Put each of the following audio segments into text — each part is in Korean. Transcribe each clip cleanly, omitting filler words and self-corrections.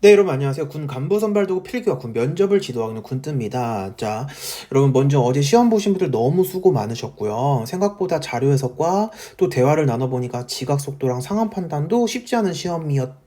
네, 여러분 안녕하세요. 군 간부 선발도구 필기와 군 면접을 지도하는 군뜨입니다. 자, 여러분 먼저 어제 시험 보신 분들 너무 수고 많으셨고요. 생각보다 자료 해석과 또 대화를 나눠보니까 지각 속도랑 상황 판단도 쉽지 않은 시험이었고,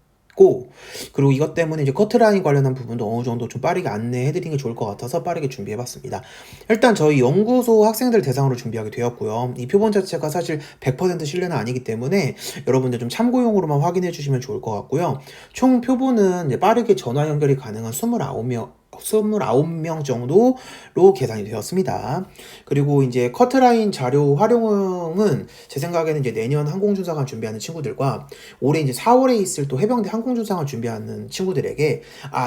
그리고 이것 때문에 이제 커트라인 관련한 부분도 어느 정도 좀 빠르게 안내해드리는 게 좋을 것 같아서 빠르게 준비해봤습니다. 일단 저희 연구소 학생들 대상으로 준비하게 되었고요. 이 표본 자체가 사실 100% 신뢰는 아니기 때문에 여러분들 좀 참고용으로만 확인해 주시면 좋을 것 같고요. 총 표본은 이제 빠르게 전화 연결이 가능한 29명 정도로 계산이 되었습니다. 그리고 이제 커트라인 자료 활용은 제 생각에는 이제 내년 항공준사관 준비하는 친구들과 올해 이제 4월에 있을 또 해병대 항공준사관 준비하는 친구들에게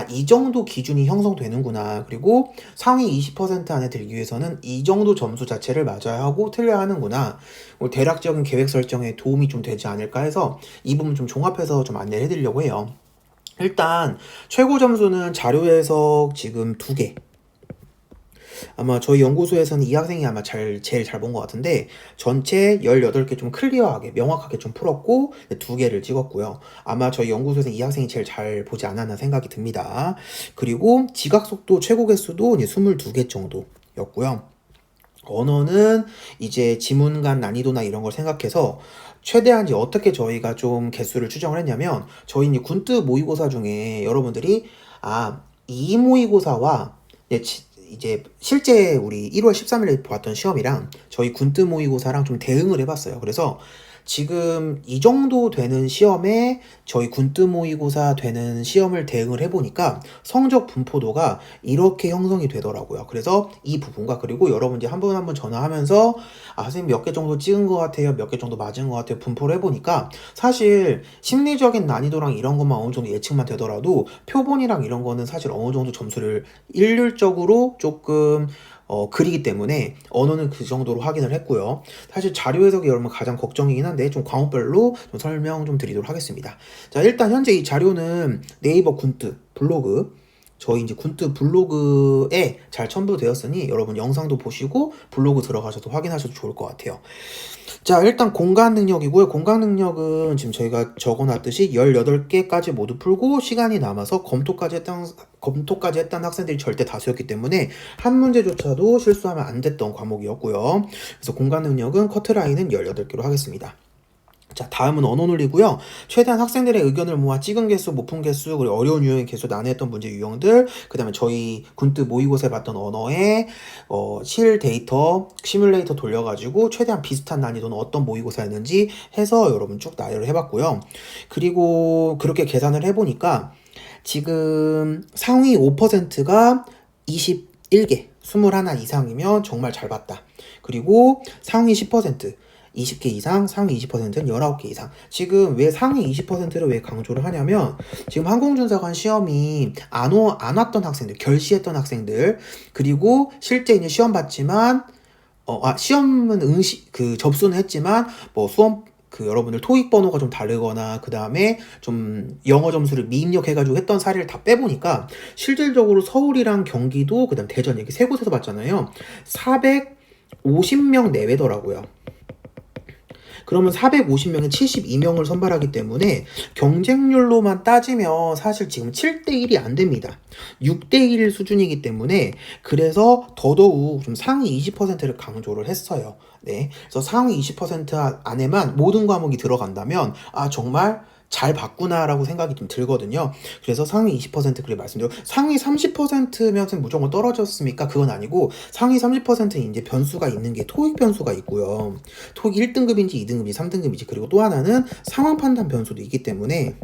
이 정도 기준이 형성되는구나. 그리고 상위 20% 안에 들기 위해서는 이 정도 점수 자체를 맞아야 하고 틀려야 하는구나. 대략적인 계획 설정에 도움이 좀 되지 않을까 해서 이 부분 좀 종합해서 좀 안내를 해드리려고 해요. 일단 최고 점수는 자료 해석 지금 2개. 아마 저희 연구소에서는 이 학생이 아마 제일 잘 본 것 같은데 전체 18개 좀 클리어하게 명확하게 좀 풀었고 2개를 찍었고요. 아마 저희 연구소에서는 이 학생이 제일 잘 보지 않았나 생각이 듭니다. 그리고 지각 속도 최고 개수도 이제 22개 정도였고요. 언어는 이제 지문간 난이도나 이런 걸 생각해서 최대한 이제 어떻게 저희가 좀 개수를 추정을 했냐면 저희 이제 군뜨 모의고사 중에 여러분들이 이 모의고사와 이제 실제 우리 1월 13일에 봤던 시험이랑 저희 군뜨 모의고사랑 좀 대응을 해봤어요. 그래서 지금 이 정도 되는 시험에 저희 군뜨 모의고사 되는 시험을 대응을 해보니까 성적 분포도가 이렇게 형성이 되더라고요. 그래서 이 부분과 그리고 여러분 이제 한 분 한 분 전화하면서 선생님 몇 개 정도 찍은 것 같아요. 몇 개 정도 맞은 것 같아요. 분포를 해보니까 사실 심리적인 난이도랑 이런 것만 어느 정도 예측만 되더라도 표본이랑 이런 거는 사실 어느 정도 점수를 일률적으로 조금 글이기 때문에 언어는 그 정도로 확인을 했고요. 사실 자료 해석이 여러분 가장 걱정이긴 한데 좀 과목별로 좀 설명 좀 드리도록 하겠습니다. 자, 일단 현재 이 자료는 네이버 군뜨 블로그 저희 이제 군뜨 블로그에 잘 첨부되었으니 여러분 영상도 보시고 블로그 들어가셔서 확인하셔도 좋을 것 같아요. 자, 일단 공간 능력이고요. 공간 능력은 지금 저희가 적어놨듯이 18개까지 모두 풀고 시간이 남아서 검토까지 했던 학생들이 절대 다수였기 때문에 한 문제조차도 실수하면 안 됐던 과목이었고요. 그래서 공간 능력은 커트라인은 18개로 하겠습니다. 자, 다음은 언어 논리고요. 최대한 학생들의 의견을 모아 찍은 개수, 못 푼 개수, 그리고 어려운 유형의 개수 난해했던 문제 유형들, 그 다음에 저희 군뜨 모의고사에 봤던 언어의 실 데이터, 시뮬레이터 돌려가지고 최대한 비슷한 난이도는 어떤 모의고사였는지 해서 여러분 쭉 나열을 해봤고요. 그리고 그렇게 계산을 해보니까 지금 상위 5%가 21개, 21 이상이면 정말 잘 봤다. 그리고 상위 10%, 20개 이상, 상위 20%는 19개 이상. 지금 왜 상위 20%를 왜 강조를 하냐면 지금 항공준사관 시험이 안 왔던 학생들, 결시했던 학생들, 그리고 실제 이제 시험 봤지만 시험은 접수는 했지만 뭐 수험 여러분들 토익 번호가 좀 다르거나 그 다음에 좀 영어 점수를 미입력해가지고 했던 사례를 다 빼보니까 실질적으로 서울이랑 경기도 그 다음 대전 이렇게 세 곳에서 봤잖아요. 450명 내외더라고요. 그러면 450명에 72명을 선발하기 때문에 경쟁률로만 따지면 사실 지금 7대1이 안 됩니다. 6대1 수준이기 때문에 그래서 더더욱 좀 상위 20%를 강조를 했어요. 네. 그래서 상위 20% 안에만 모든 과목이 들어간다면 정말 잘 봤구나라고 생각이 좀 들거든요. 그래서 상위 20% 그렇게 말씀드려. 상위 30%면 무조건 떨어졌습니까? 그건 아니고 상위 30%는 이제 변수가 있는 게 토익 변수가 있고요. 토익 1등급인지 2등급인지 3등급인지 그리고 또 하나는 상황 판단 변수도 있기 때문에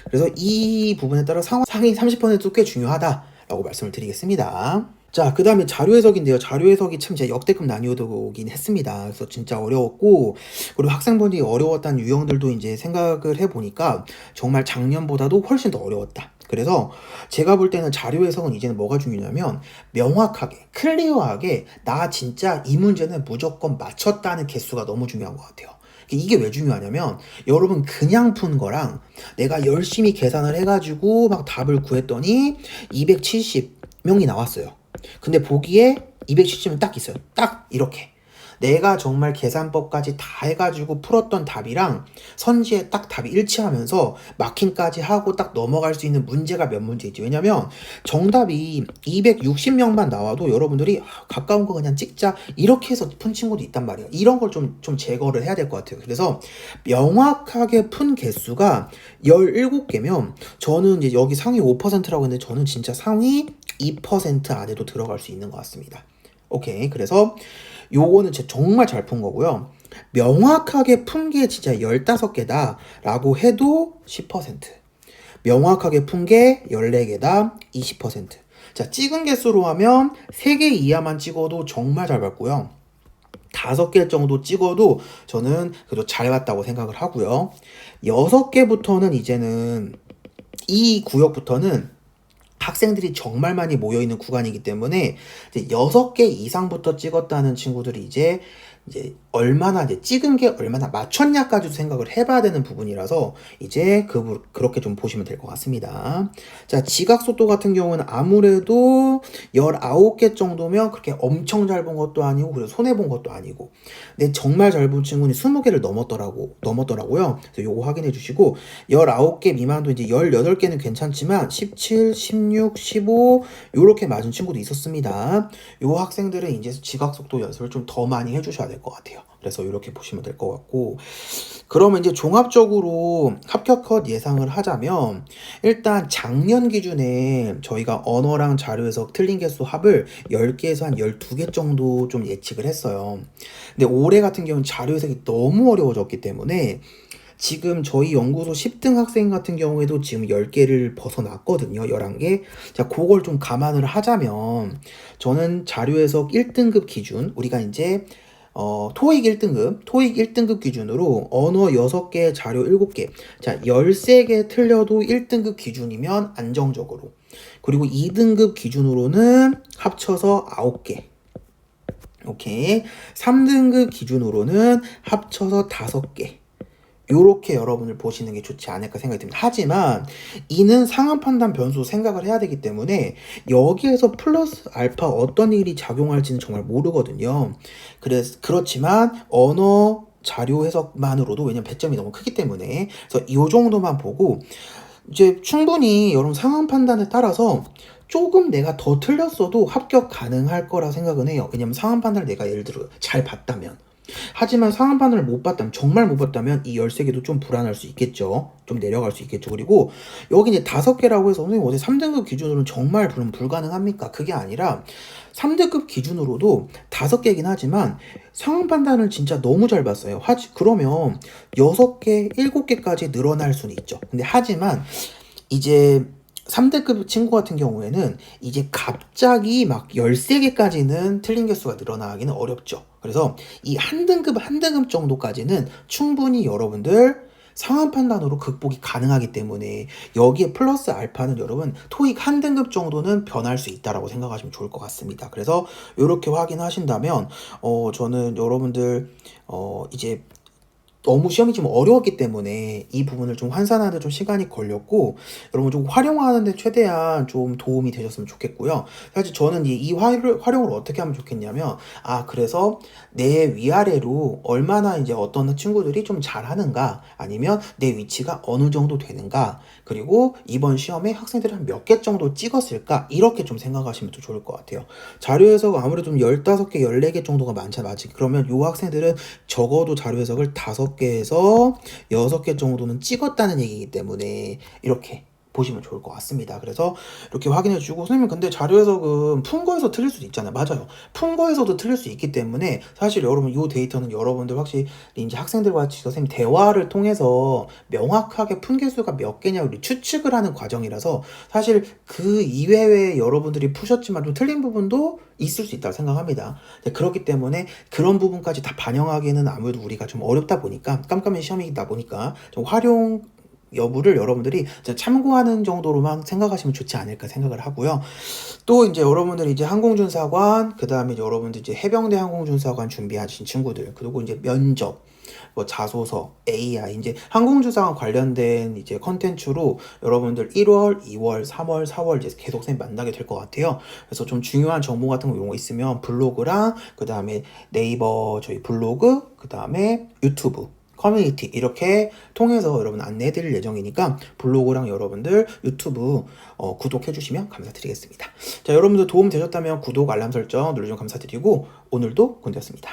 그래서 이 부분에 따라 상위 30%도 꽤 중요하다라고 말씀을 드리겠습니다. 자, 그 다음에 자료 해석인데요. 자료 해석이 참 제 역대급 난이도긴 했습니다. 그래서 진짜 어려웠고, 그리고 학생분들이 어려웠다는 유형들도 이제 생각을 해보니까 정말 작년보다도 훨씬 더 어려웠다. 그래서 제가 볼 때는 자료 해석은 이제는 뭐가 중요하냐면 명확하게, 클리어하게 나 진짜 이 문제는 무조건 맞췄다는 개수가 너무 중요한 것 같아요. 이게 왜 중요하냐면 여러분 그냥 푼 거랑 내가 열심히 계산을 해가지고 막 답을 구했더니 270명이 나왔어요. 근데 보기에 270명 딱 있어요. 딱 이렇게. 내가 정말 계산법까지 다 해가지고 풀었던 답이랑 선지에 딱 답이 일치하면서 마킹까지 하고 딱 넘어갈 수 있는 문제가 몇 문제 있지. 왜냐면 정답이 260명만 나와도 여러분들이 가까운 거 그냥 찍자 이렇게 해서 푼 친구도 있단 말이에요. 이런 걸 좀 제거를 해야 될 것 같아요. 그래서 명확하게 푼 개수가 17개면 저는 이제 여기 상위 5%라고 했는데 저는 진짜 상위 2% 안에도 들어갈 수 있는 것 같습니다. 오케이. 그래서 요거는 진짜 정말 잘 푼 거고요. 명확하게 푼 게 진짜 15개다 라고 해도 10%. 명확하게 푼 게 14개다 20%. 자, 찍은 개수로 하면 3개 이하만 찍어도 정말 잘 봤고요. 5개 정도 찍어도 저는 그래도 잘 봤다고 생각을 하고요. 6개부터는 이제는 이 구역부터는 학생들이 정말 많이 모여있는 구간이기 때문에 이제 6개 이상부터 찍었다는 친구들이 이제 얼마나 이제 찍은 게 얼마나 맞췄냐까지도 생각을 해봐야 되는 부분이라서 이제 그렇게 좀 보시면 될 것 같습니다. 자, 지각 속도 같은 경우는 아무래도 19개 정도면 그렇게 엄청 잘 본 것도 아니고 그래서 손해 본 것도 아니고 근데 정말 잘 본 친구는 20개를 넘었더라고요. 그래서 요거 확인해 주시고 19개 미만도 이제 18개는 괜찮지만 17, 16, 15 요렇게 맞은 친구도 있었습니다. 요 학생들은 이제 지각 속도 연습을 좀 더 많이 해주셔야 될 것 같아요. 그래서 이렇게 보시면 될 것 같고 그러면 이제 종합적으로 합격 컷 예상을 하자면 일단 작년 기준에 저희가 언어랑 자료 해석 틀린 개수 합을 10개에서 한 12개 정도 좀 예측을 했어요. 근데 올해 같은 경우는 자료 해석이 너무 어려워졌기 때문에 지금 저희 연구소 10등 학생 같은 경우에도 지금 10개를 벗어났거든요. 11개. 자, 그걸 좀 감안을 하자면 저는 자료 해석 1등급 기준 우리가 이제 토익 1등급 기준으로 언어 6개, 자료 7개. 자, 13개 틀려도 1등급 기준이면 안정적으로. 그리고 2등급 기준으로는 합쳐서 9개. 오케이. 3등급 기준으로는 합쳐서 5개. 요렇게 여러분을 보시는 게 좋지 않을까 생각이 듭니다. 하지만 이는 상한 판단 변수 생각을 해야 되기 때문에 여기에서 플러스 알파 어떤 일이 작용할지는 정말 모르거든요. 그렇지만 언어 자료 해석만으로도 왜냐면 배점이 너무 크기 때문에 그래서 이 정도만 보고 이제 충분히 여러분 상한 판단에 따라서 조금 내가 더 틀렸어도 합격 가능할 거라 생각은 해요. 왜냐면 상한 판단을 내가 예를 들어 잘 봤다면 하지만 상한 판단을 못 봤다면 정말 못 봤다면 이 13개도 좀 불안할 수 있겠죠. 좀 내려갈 수 있겠죠. 그리고 여기 이제 5개라고 해서 선생님 어제 3등급 기준으로는 정말 불가능합니까? 그게 아니라 3등급 기준으로도 5개긴 하지만 상한 판단을 진짜 너무 잘 봤어요. 그러면 6개, 7개까지 늘어날 수는 있죠. 근데 하지만 이제 3등급 친구 같은 경우에는 이제 갑자기 막 13개까지는 틀린 개수가 늘어나기는 어렵죠. 그래서 이 한 등급 정도까지는 충분히 여러분들 상한 판단으로 극복이 가능하기 때문에 여기에 플러스 알파는 여러분 토익 한 등급 정도는 변할 수 있다라고 생각하시면 좋을 것 같습니다. 그래서 이렇게 확인하신다면 저는 여러분들 이제 너무 시험이 좀 어려웠기 때문에 이 부분을 좀 환산하는데 좀 시간이 걸렸고 여러분 좀 활용하는데 최대한 좀 도움이 되셨으면 좋겠고요. 사실 저는 이 활용을 어떻게 하면 좋겠냐면 그래서 내 위아래로 얼마나 이제 어떤 친구들이 좀 잘하는가 아니면 내 위치가 어느 정도 되는가 그리고 이번 시험에 학생들이 한 몇 개 정도 찍었을까 이렇게 좀 생각하시면 더 좋을 것 같아요. 자료 해석 아무래도 좀 15개, 14개 정도가 많잖아. 그러면 요 학생들은 적어도 자료 해석을 5개에서 6개 정도는 찍었다는 얘기이기 때문에 이렇게 보시면 좋을 것 같습니다. 그래서 이렇게 확인해 주고 선생님 근데 자료 해석은 푼 거에서 틀릴 수도 있잖아요. 맞아요. 푼 거에서도 틀릴 수 있기 때문에 사실 여러분 이 데이터는 여러분들 확실히 이제 학생들과 선생님 대화를 통해서 명확하게 푼 개수가 몇 개냐 우리 추측을 하는 과정이라서 사실 그 이외에 여러분들이 푸셨지만 좀 틀린 부분도 있을 수 있다고 생각합니다. 그렇기 때문에 그런 부분까지 다 반영하기에는 아무래도 우리가 좀 어렵다 보니까 깜깜한 시험이다 보니까 좀 여부를 여러분들이 참고하는 정도로만 생각하시면 좋지 않을까 생각을 하고요. 또 이제 여러분들이 이제 항공준사관, 그 다음에 여러분들 이제 해병대 항공준사관 준비하신 친구들, 그리고 이제 면접, 뭐 자소서, AI, 이제 항공주사관 관련된 이제 컨텐츠로 여러분들 1월, 2월, 3월, 4월 이제 계속 쌤 만나게 될 것 같아요. 그래서 좀 중요한 정보 같은 거 이런 거 있으면 블로그랑 그 다음에 네이버 저희 블로그, 그 다음에 유튜브 커뮤니티 이렇게 통해서 여러분 안내해 드릴 예정이니까 블로그랑 여러분들 유튜브 구독해 주시면 감사드리겠습니다. 자, 여러분들 도움 되셨다면 구독, 알람 설정 눌러주시면 감사드리고 오늘도 군대였습니다.